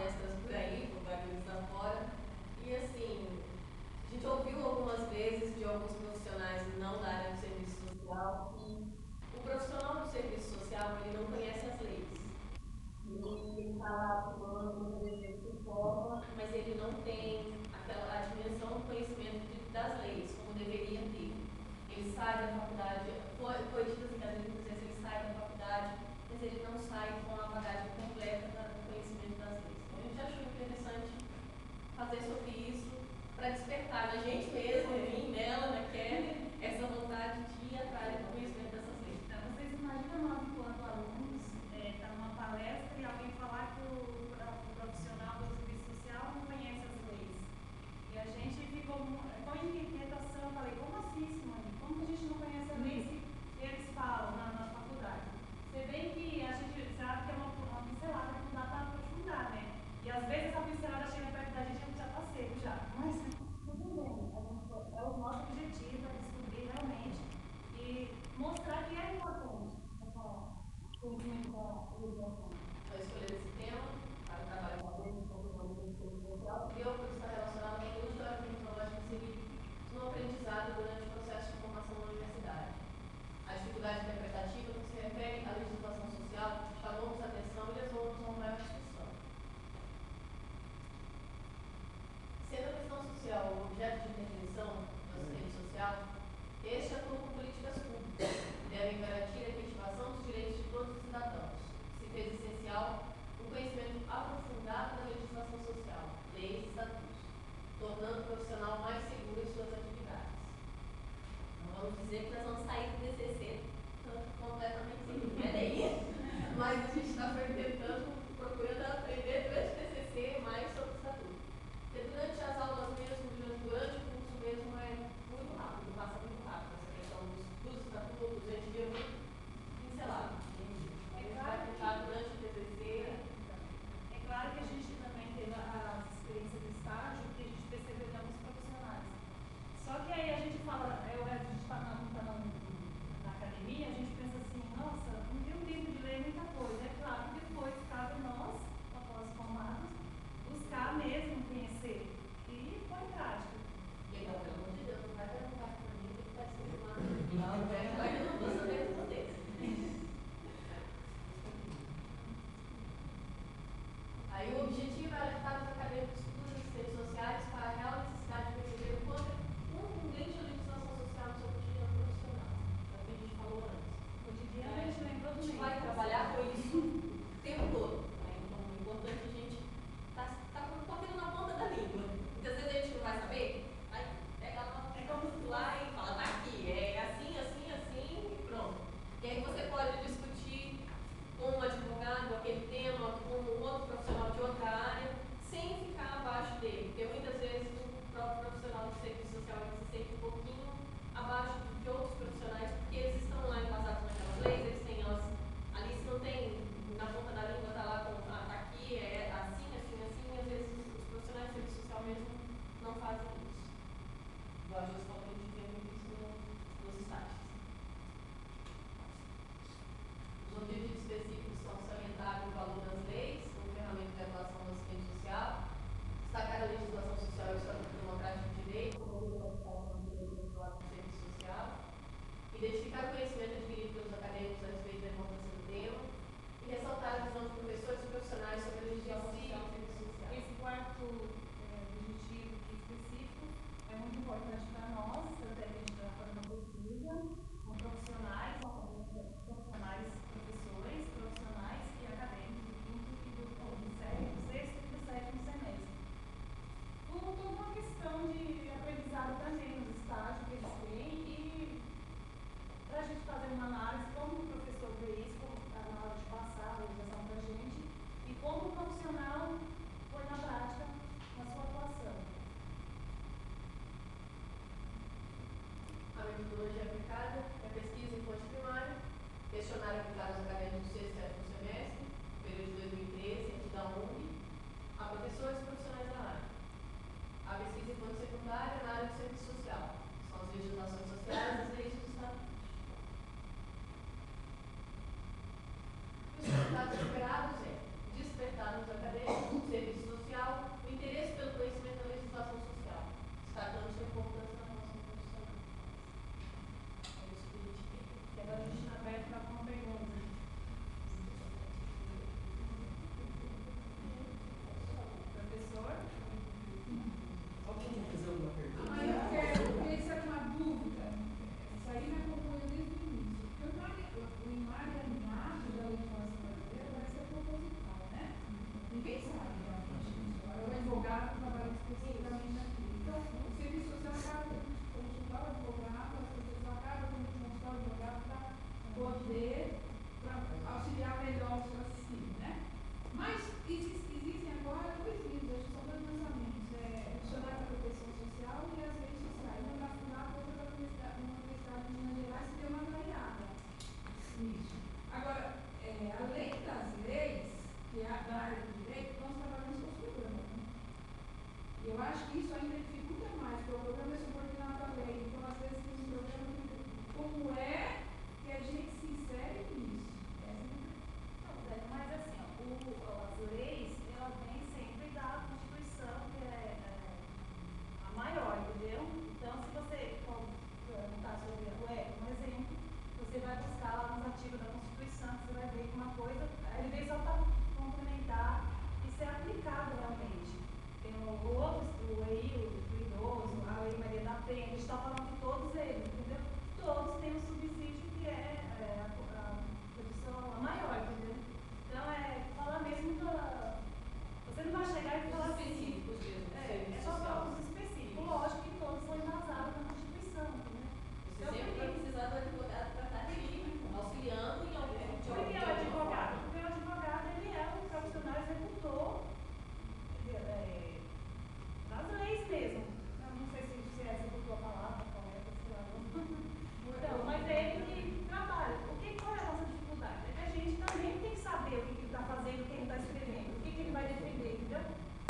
palestras por aí, por países afora, e assim, a gente ouviu algumas vezes de alguns profissionais não da área do serviço social que o profissional do serviço social, ele não conhece as leis. Ele está lá atuando, por exemplo, por forma, mas ele não tem a dimensão do conhecimento das leis, como deveria ter. Ele sai da faculdade, foi dito assim, que às vezes ele sai da faculdade, mas ele não sai com a bagagem completa do conhecimento das leis. Então a gente achou interessante fazer sobre isso, para despertar na gente mesmo, em mim, nela, na Kelly, essa vontade de ir atrás do conhecimento dessas leis. Então, vocês imaginam nós, enquanto alunos, estar numa palestra e alguém falar que o profissional do serviço social não conhece as leis. E a gente ficou com inquietação, eu falei, como assim, Simone? Como que a gente não conhece as leis que eles falam na faculdade? Você vê que a gente sabe que é uma pincelada que não dá para aprofundar, né? E às vezes a pincelada chega perto da gente e já está seco já. Mas tudo bem, é o nosso objetivo, é descobrir realmente e mostrar que é importante esse conhecimento da legislação. Nós escolhemos esse tema para o trabalho acadêmico, conclusão do serviço social, e eu, por estar relacionado com o uso da metodológica inserido no aprendizado durante o processo de formação na universidade. A dificuldade interpretativa que se refere à legislação social chamou-nos a atenção e levou-nos a uma maior discussão. Sendo a questão social o objeto de intervenção do assistente social, este atua com políticas públicas que devem garantir a efetivação dos direitos de todos os cidadãos. Se fez essencial o conhecimento aprofundado da legislação social, leis e estatutos, tornando o profissional mais seguro em suas atividades. Não vamos dizer que nós vamos sair do DCC completamente sem lei, mas a gente está tentando, procurando aprender durante o TCC mais sobre o estatuto. Porque durante as aulas mesmo, durante o curso mesmo, é muito rápido, passa muito rápido essa questão dos estatutos, a gente vê muito pincelado. É claro que durante o TCC. É claro que a gente também teve as experiências de estágio que a gente percebeu de alguns profissionais. Só que aí a gente fala, a gente está na academia, a gente pensa assim, nossa, não tem um livro de ler muita coisa. É claro que depois cabe nós, após formados, buscar mesmo conhecer e pôr em prática. Então, pelo amor de Deus, não vai perguntar para mim o que vai ser uma vai eu não vou saber responder. Aí o objetivo é alertar os acadêmicos futuros assistentes sociais para a real necessidade de perceber o quanto é incumbente a legislação social no seu cotidiano profissional. É o que a gente falou antes. Cotidiano a gente lembrou do A gente vai trabalhar com isso o tempo todo. Né? Então, é importante a gente tá com aquilo na ponta da língua. Muitas vezes a gente não vai saber, aí pega lá e fala, tá aqui, é assim, assim, assim e pronto. E aí você pode discutir com um advogado aquele tema, com um outro profissional de outra área, sem ficar abaixo dele. Porque muitas vezes o próprio profissional do serviço social se sente um pouquinho abaixo de outros profissionais, porque eles estão lá embasados naquelas leis, eles têm elas ali, se não tem na ponta da língua, tá lá com tá aqui, é assim, assim, assim, e às vezes os profissionais do serviço social mesmo não fazem isso. Igual a gente falou que a gente vê muito isso nos estágios. Os objetivos específicos são salientar o valor das leis, como ferramenta de atuação do assistente social, destacar a legislação social e o Estatuto Democrático de Direito, como regulamentação do direito do serviço social, identificar o conhecimento adquirido pelos acadêmicos a respeito da importância do tema e ressaltar a visão de professores e profissionais sobre a legislação social e serviço social. Esse quarto objetivo específico é muito importante para nós, até que a gente está fazendo uma pesquisa com profissionais, profissionais professores, profissionais e acadêmicos do quinto e do sexto e do sétimo semestre. Por toda uma questão de aprendizado também nos estágios que eles têm e para a gente fazer uma análise como o professor vê isso, na hora de passar a legislação para a gente e como o profissional põe na prática na sua atuação. A metodologia aplicada é pesquisa em fonte primária, questionário aplicado aos acadêmicos do sexto e sétimo semestre, período de 2013, aqui da UNB, a professores e profissionais da área. A pesquisa em fonte secundária na área do serviço social, são as legislações sociais e as leis dos estatutos. Os resultados esperados é despertar nos acadêmicos, no serviço social, o interesse pelo conhecimento da legislação social, destacando sua importância na formação profissional. É isso que a gente tem. E agora a gente está aberto para uma pergunta. Professor? Alguém quer fazer alguma pergunta? Ah, eu quero, porque isso era uma dúvida. Isso aí me acompanha desde o início. Porque o emaranhado da legislação brasileira vai ser proposital, né? Ninguém sabe realmente isso. Agora, o advogado trabalha especificamente naquilo. Então, o serviço social acaba tendo que consultar o advogado, as pessoas acabam tendo que consultar o advogado para poder auxiliar melhor o seu assistido, né? Mas existem agora dois livros, acho que são dois lançamentos. O Dicionário da Proteção Social e as Leis Sociais. Um da FUNAP, outro da Universidade de Minas Gerais, que deu uma variada nisso. Agora, além das leis, que é da área do direito, nós trabalhamos com os programas. Né? E eu acho que isso ainda dificulta mais, porque o programa é subordinado à lei. Então, às vezes, tem um programa que como é que a gente se insere nisso? Não, Zé, mas assim, ó, as leis, elas vêm sempre da Constituição, que é a maior, entendeu? Então, se você for perguntar sobre um exemplo, você vai buscar lá nos artigos da Constituição, você vai ver que uma coisa, ele vem só para complementar e ser aplicado realmente. Tem outros, o EI, o idoso, a Lei Maria da Penha, a gente está falando de todos eles, entendeu? Todos têm um subsídio que é a produção maior, entendeu? Então, fala mesmo da. Você não vai chegar e falar assim. Específicos mesmo, do serviço É só social. falar os específicos. Lógico que todos são embasados na Constituição, entendeu? Você sempre vai precisar do advogado para estar ali, auxiliando em algum tipo de Por que o advogado? Porque o advogado, ele é um profissional executor das leis mesmo. Eu não sei se é executor a palavra correta, sei lá. Então, mas é ele que trabalha. Qual é a nossa dificuldade? É que a gente também tem que saber o que ele está fazendo, o que ele está escrevendo, o que ele vai defender, entendeu?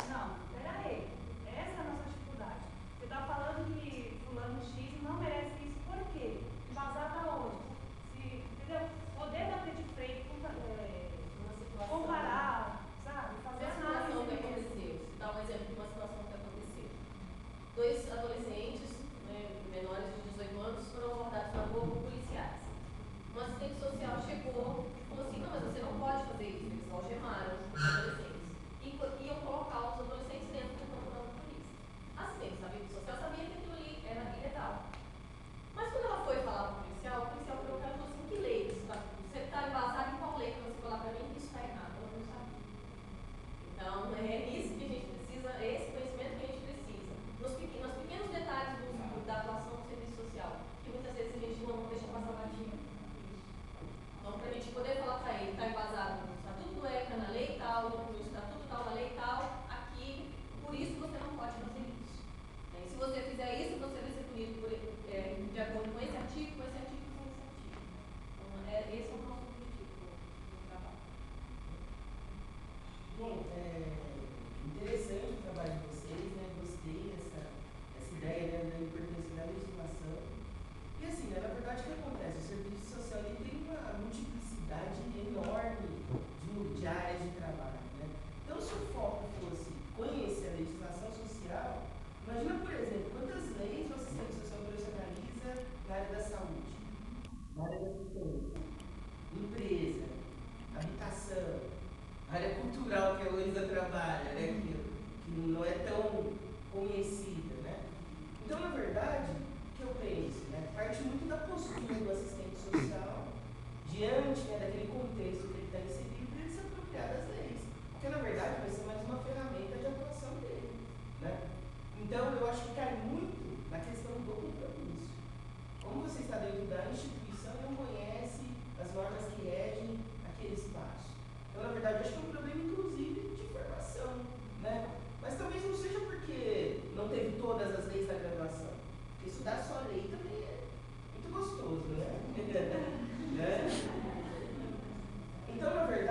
Não, peraí. Essa é a nossa dificuldade. Você está falando que fulano X não merece isso, por quê? Embasado aonde? Entendeu? Poder bater de frente, Uma situação, comparar, sabe? Fazer uma situação que análise. aconteceu. Citar um exemplo de uma situação que aconteceu. Dois adolescentes, né, menores de 18 anos, foram abordados na rua por policiais. Um assistente social chegou e falou assim: não, mas você não pode fazer isso. Eles algemaram os adolescentes e iam colocar os adolescentes dentro do campo da polícia. A assistente social sabia que aquilo ali era ilegal. Mas quando ela foi falar para o policial virou para ela e falou assim: que lei? Você está embasado em qual lei para você falar para mim que isso está errado? Ela não sabia. Então, é nisso que a gente precisa, é esse conhecimento que a gente precisa. Nos pequenos detalhes da atuação do serviço social, que muitas vezes a gente não deixa passar batido. Então, para a gente poder falar para ele, está embasado no Estatuto do ECA, na lei tal, no Estatuto tal, na lei tal, aqui, por isso você não pode fazer isso. E se você fizer isso, você vai ser punido de acordo com esse artigo, com esse artigo, com esse artigo. Então, esse é o nosso objetivo no trabalho. Bom, interessante o trabalho de vocês, né? Gostei dessa ideia, né, da importância da legislação. E assim, né, na verdade, o que acontece? O serviço social ele tem uma multiplicidade enorme de áreas de trabalho, né? Então, se o foco fosse conhecer a legislação social, imagina, por exemplo, quantas leis o assistente social operacionaliza na área da saúde, na área da assistência, empresa, habitação, área cultural que a Luísa trabalha, né, que não é tão conhecida, né? Então, na verdade, o que eu penso, né, parte muito da postura do assistente social diante, né, daquele contexto que ele está inserido para ele se apropriar das leis, porque na verdade vai ser mais uma ferramenta de atuação dele, né? Então, eu acho que cai muito na questão do compromisso. Como você está dentro da instituição e não conhece as normas que regem aquele espaço. Então, na verdade, eu acho que é um problema, inclusive, de formação, né? Mas talvez não seja porque não teve todas as leis da graduação. Porque estudar só lei também é muito gostoso, né? Né? Então, na verdade,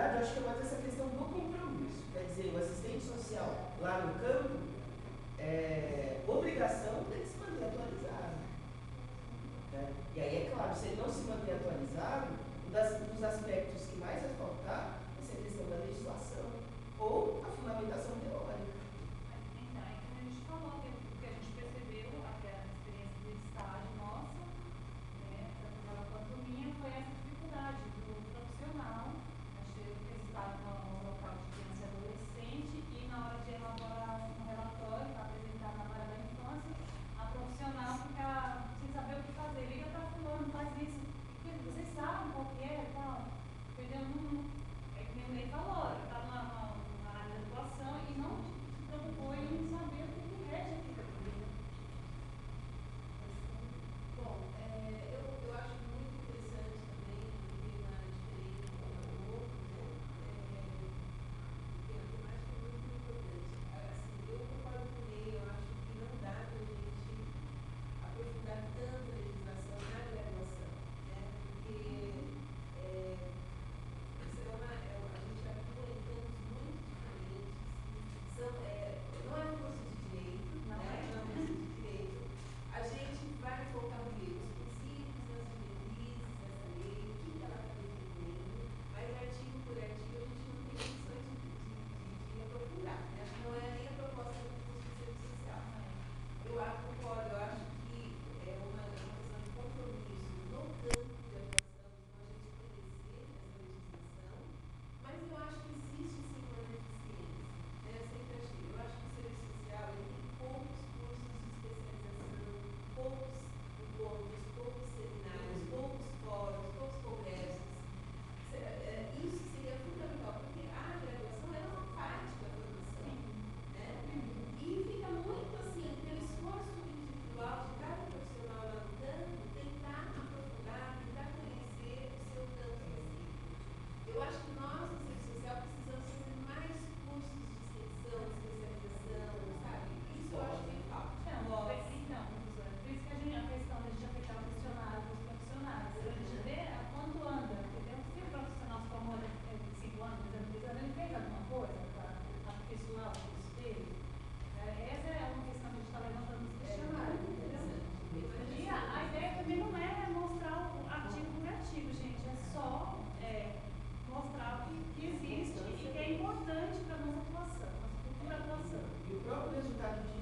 E o próprio resultado de